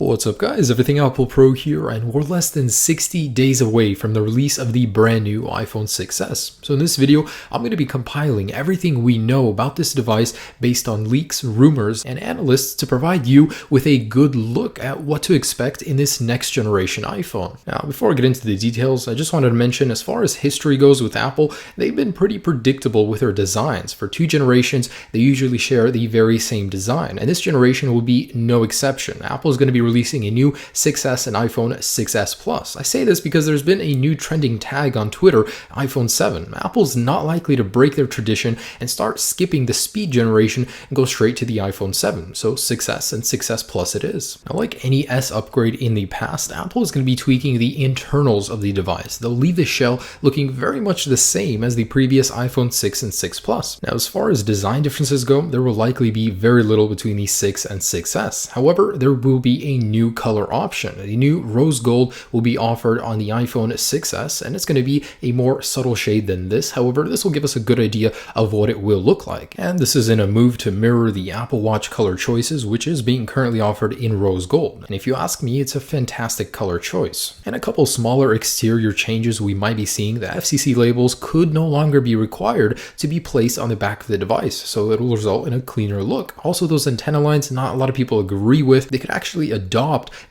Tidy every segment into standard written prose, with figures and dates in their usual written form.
What's up guys, Everything Apple Pro here, and we're less than 60 days away from the release of the brand new iPhone 6s. So in this video, I'm going to be compiling everything we know about this device based on leaks, rumors, and analysts to provide you with a good look at what to expect in this next generation iPhone. Now, before I get into the details, I just wanted to mention, as far as history goes with Apple, they've been pretty predictable with their designs. For 2 generations, they usually share the very same design, and this generation will be no exception. Apple is going to be releasing a new 6S and iPhone 6S Plus. I say this because there's been a new trending tag on Twitter, iPhone 7. Apple's not likely to break their tradition and start skipping the speed generation and go straight to the iPhone 7. So 6S and 6S Plus it is. Now, like any S upgrade in the past, Apple is going to be tweaking the internals of the device. They'll leave the shell looking very much the same as the previous iPhone 6 and 6 Plus. Now, as far as design differences go, there will likely be very little between the 6 and 6S. However, there will be a new color option. A new rose gold will be offered on the iPhone 6S, and it's going to be a more subtle shade than this. However, this will give us a good idea of what it will look like. And this is in a move to mirror the Apple Watch color choices, which is being currently offered in rose gold. And if you ask me, it's a fantastic color choice. And a couple smaller exterior changes we might be seeing: the FCC labels could no longer be required to be placed on the back of the device, so it will result in a cleaner look. Also, those antenna lines, not a lot of people agree with. They could actually adopt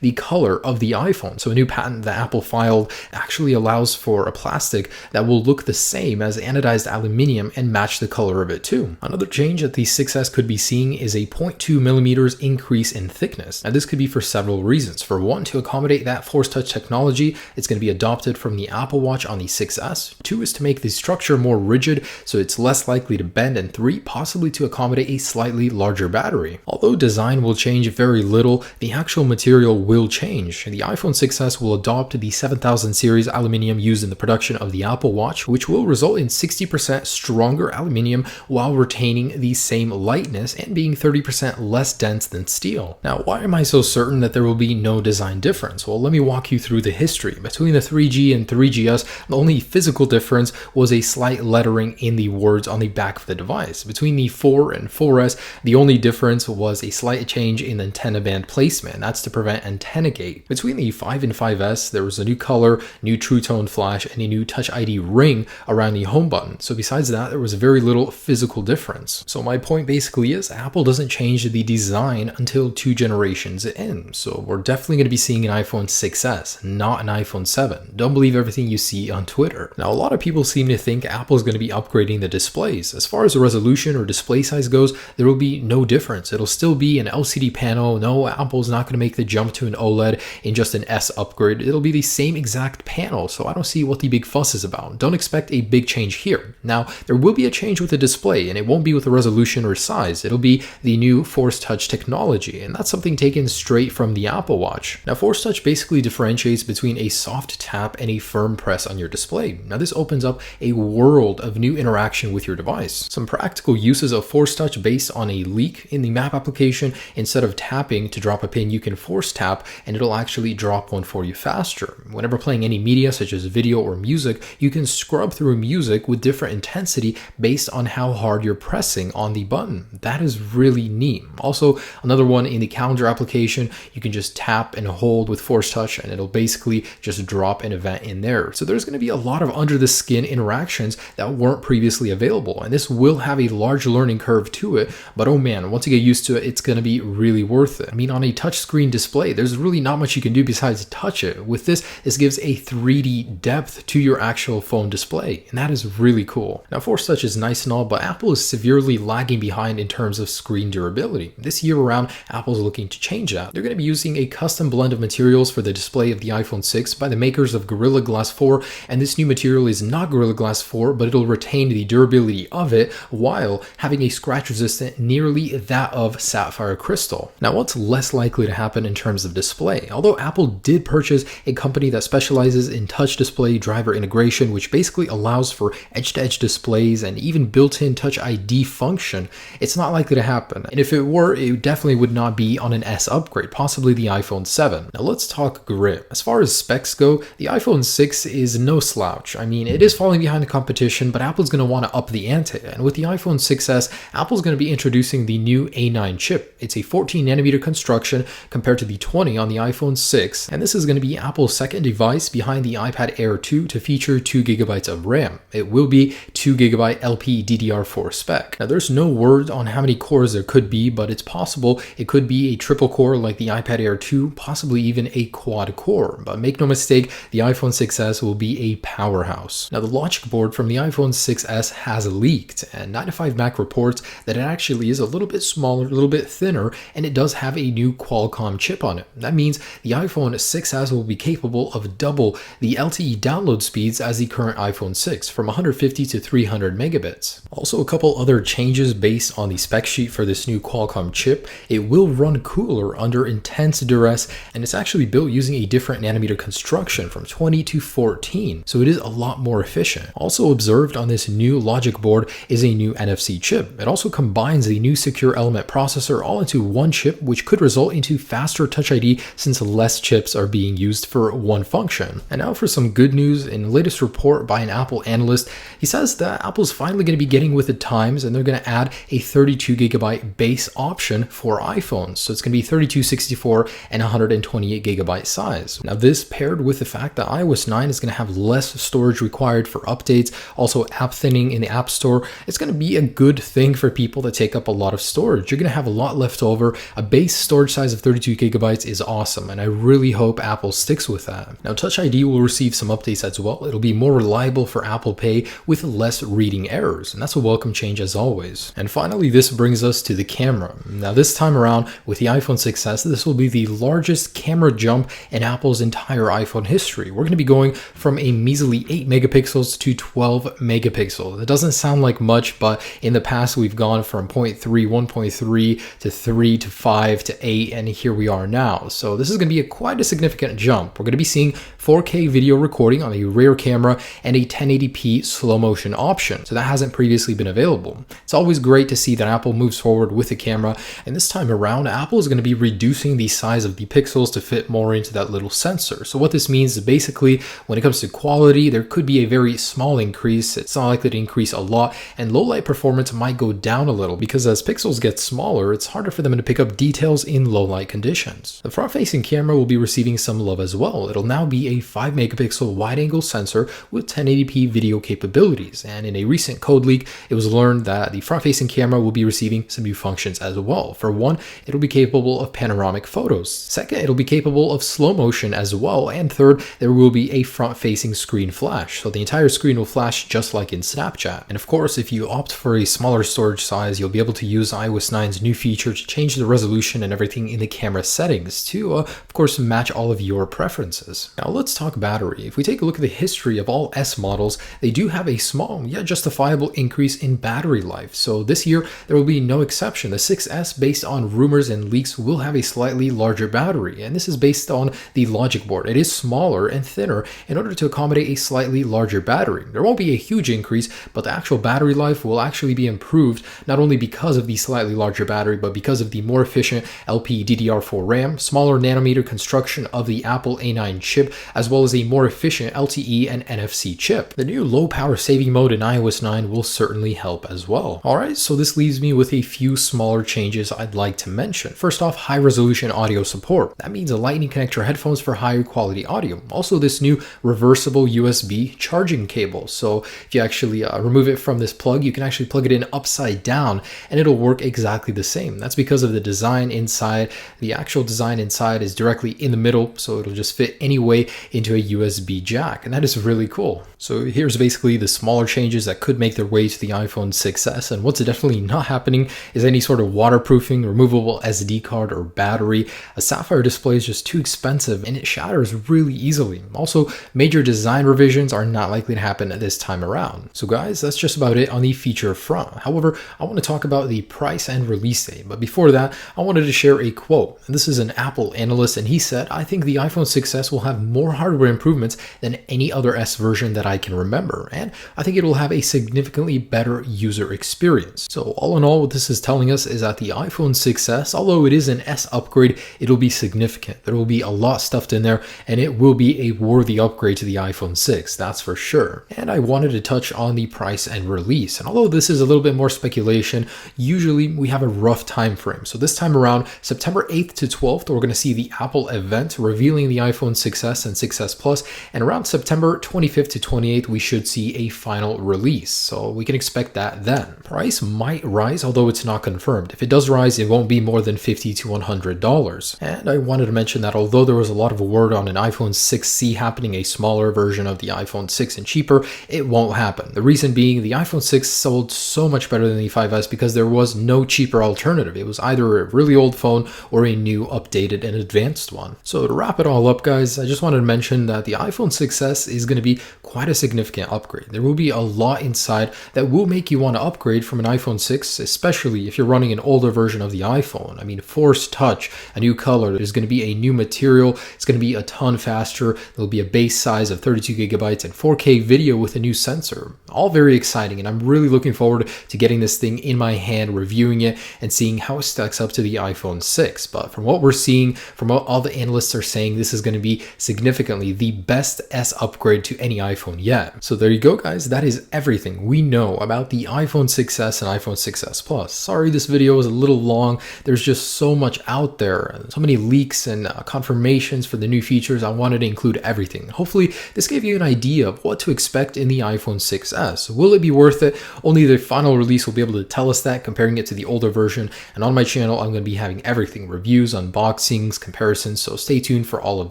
the color of the iPhone. So a new patent that Apple filed actually allows for a plastic that will look the same as anodized aluminum and match the color of it too. Another change that the 6S could be seeing is a 0.2 millimeters increase in thickness. Now, this could be for several reasons. For one, to accommodate that Force Touch technology, it's going to be adopted from the Apple Watch on the 6S. 2 is to make the structure more rigid, so it's less likely to bend. And 3, possibly to accommodate a slightly larger battery. Although design will change very little, the actual material will change. The iPhone 6S will adopt the 7000 series aluminum used in the production of the Apple Watch, which will result in 60% stronger aluminum while retaining the same lightness and being 30% less dense than steel. Now, why am I so certain that there will be no design difference? Well, let me walk you through the history. Between the 3G and 3GS, the only physical difference was a slight lettering in the words on the back of the device. Between the 4 and 4S, the only difference was a slight change in the antenna band placement. That's to prevent antenna gate. Between the 5 and 5S, there was a new color, new True Tone flash, and a new Touch ID ring around the home button. So besides that, there was very little physical difference. So my point basically is Apple doesn't change the design until 2 generations in. So we're definitely going to be seeing an iPhone 6S, not an iPhone 7. Don't believe everything you see on Twitter. Now, a lot of people seem to think Apple is going to be upgrading the displays. As far as the resolution or display size goes, there will be no difference. It'll still be an LCD panel. No, Apple's not going to make the jump to an OLED in just an S upgrade. It'll be the same exact panel, so I don't see what the big fuss is about. Don't expect a big change here. Now, there will be a change with the display, and it won't be with the resolution or size. It'll be the new Force Touch technology, and that's something taken straight from the Apple Watch. Now, Force Touch basically differentiates between a soft tap and a firm press on your display. Now, this opens up a world of new interaction with your device. Some practical uses of Force Touch based on a leak: in the map application, instead of tapping to drop a pin, you can force tap and it'll actually drop one for you faster. Whenever playing any media such as video or music, you can scrub through music with different intensity based on how hard you're pressing on the button. That is really neat. Also, another one, in the calendar application, you can just tap and hold with Force Touch and it'll basically just drop an event in there. So there's going to be a lot of under the skin interactions that weren't previously available, and this will have a large learning curve to it, but oh man, once you get used to it, it's going to be really worth it. I mean, on a touchscreen display, there's really not much you can do besides touch it. With this gives a 3D depth to your actual phone display, and that is really cool. Now, Force Touch is nice and all, but Apple is severely lagging behind in terms of screen durability. This year around, Apple's looking to change that. They're going to be using a custom blend of materials for the display of the iPhone 6 by the makers of Gorilla Glass 4, and this new material is not Gorilla Glass 4, but it'll retain the durability of it while having a scratch resistant nearly that of sapphire crystal. Now, what's less likely to happen in terms of display? Although Apple did purchase a company that specializes in touch display driver integration, which basically allows for edge-to-edge displays and even built-in Touch ID function, it's not likely to happen. And if it were, it definitely would not be on an S upgrade, possibly the iPhone 7. Now, let's talk grip. As far as specs go, the iPhone 6 is no slouch. I mean, it is falling behind the competition, but Apple's going to want to up the ante. And with the iPhone 6s, Apple's going to be introducing the new A9 chip. It's a 14 nanometer construction compared compared to the 20 on the iPhone 6, and this is going to be Apple's second device behind the iPad Air 2 to feature 2GB of RAM. It will be 2GB LPDDR4 spec. Now there's no word on how many cores there could be, but it's possible it could be a triple core like the iPad Air 2, possibly even a quad core. But make no mistake, the iPhone 6s will be a powerhouse. Now the logic board from the iPhone 6s has leaked, and 9to5Mac reports that it actually is a little bit smaller, a little bit thinner, and it does have a new Qualcomm chip on it. That means the iPhone 6s will be capable of double the LTE download speeds as the current iPhone 6, from 150 to 300 megabits. Also, a couple other changes based on the spec sheet for this new Qualcomm chip. It will run cooler under intense duress, and it's actually built using a different nanometer construction from 20 to 14, so it is a lot more efficient. Also observed on this new logic board is a new NFC chip. It also combines the new secure element processor all into one chip, which could result into faster Touch ID since less chips are being used for one function. And now for some good news. In the latest report by an Apple analyst, he says that Apple's finally going to be getting with the times, and they're going to add a 32GB base option for iPhones. So it's going to be 32, 64, and 128GB size. Now this paired with the fact that iOS 9 is going to have less storage required for updates, also app thinning in the App Store, it's going to be a good thing for people that take up a lot of storage. You're going to have a lot left over. A base storage size of 32GB is awesome, and I really hope Apple sticks with that. Now Touch ID will receive some updates as well. It'll be more reliable for Apple Pay with less reading errors, and that's a welcome change as always. And finally, this brings us to the camera. Now this time around with the iPhone 6s, this will be the largest camera jump in Apple's entire iPhone history. We're going to be going from a measly 8 megapixels to 12 megapixels. It doesn't sound like much, but in the past we've gone from 0.3, 1.3 to 3 to 5 to 8, and here we are now. So this is going to be quite a significant jump. We're going to be seeing 4K video recording on the rear camera and a 1080p slow motion option. So that hasn't previously been available. It's always great to see that Apple moves forward with the camera, and this time around Apple is going to be reducing the size of the pixels to fit more into that little sensor. So what this means is basically when it comes to quality, there could be a very small increase. It's not likely to increase a lot, and low light performance might go down a little because as pixels get smaller, it's harder for them to pick up details in low light conditions. The front facing camera will be receiving some love as well. It'll now be a 5 megapixel wide angle sensor with 1080p video capabilities, and in a recent code leak it was learned that the front facing camera will be receiving some new functions as well. For one, it'll be capable of panoramic photos. Second, it'll be capable of slow motion as well, and third, there will be a front facing screen flash, so the entire screen will flash just like in Snapchat. And of course, if you opt for a smaller storage size, you'll be able to use iOS 9's new feature to change the resolution and everything in the camera settings to of course match all of your preferences. Now let's talk battery. If we take a look at the history of all S models, they do have a small yet justifiable increase in battery life. So this year there will be no exception. The 6S, based on rumors and leaks, will have a slightly larger battery, and this is based on the logic board. It is smaller and thinner in order to accommodate a slightly larger battery. There won't be a huge increase, but the actual battery life will actually be improved, not only because of the slightly larger battery, but because of the more efficient LPDDR4 RAM, smaller nanometer construction of the Apple A9 chip, as well as a more efficient LTE and NFC chip. The new low power saving mode in iOS 9 will certainly help as well. Alright, so this leaves me with a few smaller changes I'd like to mention. First off, high resolution audio support. That means a lightning connector headphones for higher quality audio. Also this new reversible USB charging cable. So if you actually remove it from this plug, you can actually plug it in upside down and it'll work exactly the same. That's because of the design inside. The actual design inside is directly in the middle, so it'll just fit any way into a USB jack, and that is really cool. So here's basically the smaller changes that could make their way to the iPhone 6s, and what's definitely not happening is any sort of waterproofing, removable SD card, or battery. A sapphire display is just too expensive and it shatters really easily. Also, major design revisions are not likely to happen this time around. So guys, that's just about it on the feature front. However, I want to talk about the price and release date, but before that, I wanted to share a quote. And this is an Apple analyst, and he said, "I think the iPhone 6s will have more hardware improvements than any other S version that I can remember, and I think it will have a significantly better user experience." So all in all, what this is telling us is that the iPhone 6s, although it is an S upgrade, it'll be significant. There will be a lot stuffed in there, and it will be a worthy upgrade to the iPhone 6, that's for sure. And I wanted to touch on the price and release, and although this is a little bit more speculation, usually we have a rough time frame. So this time around, September 8th to 12th, we're going to see the Apple event revealing the iPhone 6s and 6s Plus, and around September 25th to 28th, we should see a final release. So we can expect that then. Price might rise, although it's not confirmed. If it does rise, it won't be more than $50 to $100. And I wanted to mention that although there was a lot of word on an iPhone 6C happening, a smaller version of the iPhone 6 and cheaper, it won't happen. The reason being, the iPhone 6 sold so much better than the 5S because there was no cheaper alternative. It was either a really old phone or a new, updated, and advanced one. So to wrap it all up, guys, I just wanted to mention that the iPhone 6s is going to be quite a significant upgrade. There will be a lot inside that will make you want to upgrade from an iPhone 6, especially if you're running an older version of the iPhone. I mean, Force Touch, a new color, there's going to be a new material, it's going to be a ton faster, there'll be a base size of 32 gigabytes and 4K video with a new sensor. All very exciting, and I'm really looking forward to getting this thing in my hand, reviewing it, and seeing how it stacks up to the iPhone 6. But from what we're seeing, from what all the analysts are saying, this is going to be significantly the best S upgrade to any iPhone yet. So there you go, guys. That is everything we know about the iPhone 6s and iPhone 6s Plus. Sorry this video was a little long. There's just so much out there, so many leaks and confirmations for the new features. I wanted to include everything. Hopefully this gave you an idea of what to expect in the iPhone 6s. Will it be worth it? Only the final release will be able to tell us that, comparing it to the older version. And on my channel, I'm going to be having everything: reviews, unboxings, comparisons, so stay tuned for all of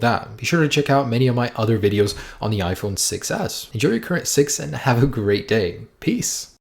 that. Be sure to check out many of my other videos on the iPhone 6s. Enjoy your current 6 and have a great day. Peace.